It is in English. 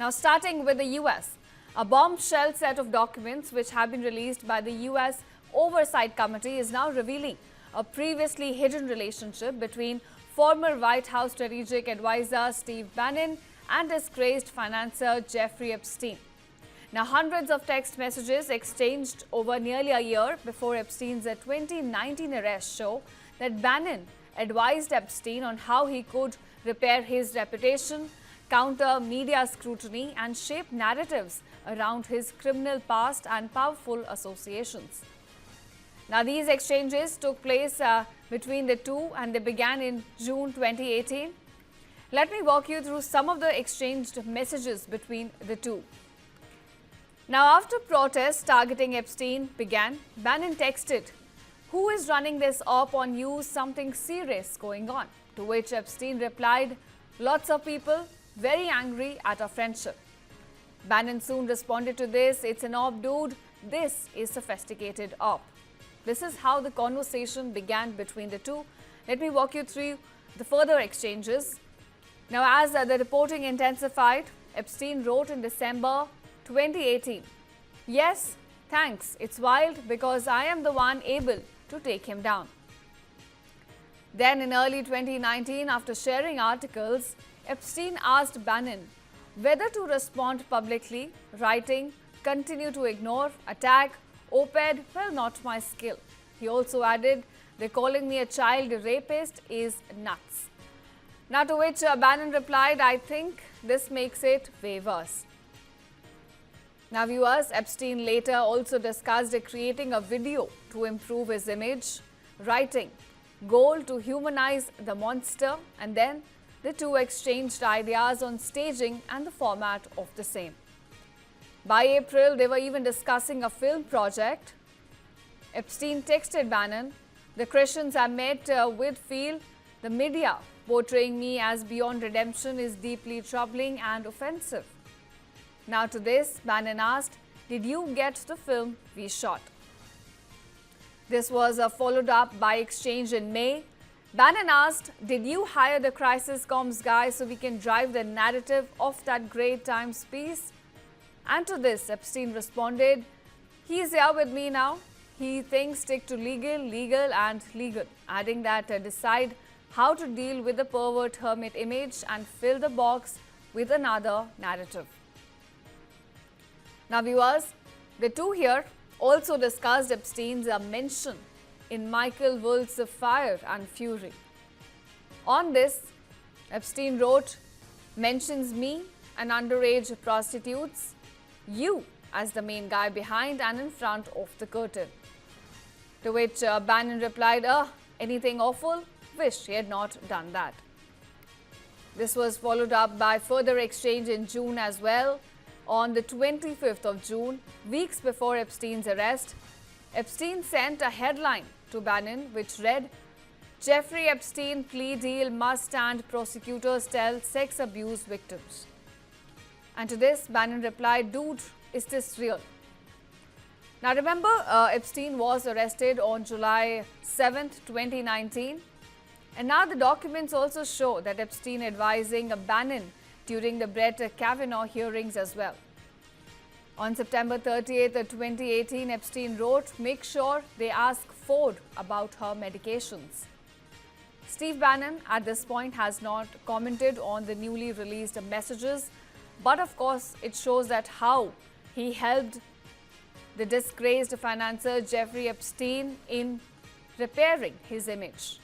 Now, starting with the US, a bombshell set of documents which have been released by the US Oversight Committee is now revealing a previously hidden relationship between former White House strategic advisor Steve Bannon and disgraced financier Jeffrey Epstein. Now, hundreds of text messages exchanged over nearly a year before Epstein's 2019 arrest show that Bannon advised Epstein on how he could repair his reputation, counter media scrutiny, and shape narratives around his criminal past and powerful associations. Now, these exchanges took place between the two and they began in June 2018. Let me walk you through some of the exchanged messages between the two. Now, after protests targeting Epstein began, Bannon texted, "Who is running this op on you? Something serious going on." To which Epstein replied, "Lots of people, very angry at our friendship." Bannon soon responded to this, "It's an op, dude. This is sophisticated op." This is how the conversation began between the two. Let me walk you through the further exchanges. Now, as the reporting intensified, Epstein wrote in December 2018, "Yes, thanks. It's wild because I am the one able to take him down." Then in early 2019, after sharing articles, Epstein asked Bannon whether to respond publicly, writing, "Continue to ignore, attack, op-ed, well, not my skill." He also added, "They're calling me a child rapist is nuts." Now, to which Bannon replied, "I think this makes it way worse." Now, viewers, Epstein later also discussed creating a video to improve his image, writing, "Goal to humanize the monster," and then the two exchanged ideas on staging and the format of the same. By April, they were even discussing a film project. Epstein texted Bannon, "The Christians I met with feel the media portraying me as beyond redemption is deeply troubling and offensive." Now to this, Bannon asked, "Did you get the film we shot?" This was followed up by exchange in May. Bannon asked, "Did you hire the crisis comms guy so we can drive the narrative of that great Times piece?" And to this, Epstein responded, "He's here with me now. He thinks stick to legal, legal and legal," adding that decide how to deal with the pervert hermit image and fill the box with another narrative. Now, viewers, the two here also discussed Epstein's mention in Michael Wolff's Fire and Fury. On this, Epstein wrote, "Mentions me and underage prostitutes, you as the main guy behind and in front of the curtain." To which Bannon replied, "Anything awful? Wish he had not done that." This was followed up by further exchange in June as well. On the 25th of June, weeks before Epstein's arrest, Epstein sent a headline to Bannon which read, "Jeffrey Epstein plea deal must stand, prosecutors tell sex abuse victims." And to this, Bannon replied, "Dude, is this real?" Now remember, Epstein was arrested on July 7th, 2019. And now the documents also show that Epstein advising Bannon during the Brett Kavanaugh hearings as well. On September 30th, 2018, Epstein wrote, "Make sure they ask Ford about her medications." Steve Bannon at this point has not commented on the newly released messages, but of course it shows that how he helped the disgraced financier Jeffrey Epstein in repairing his image.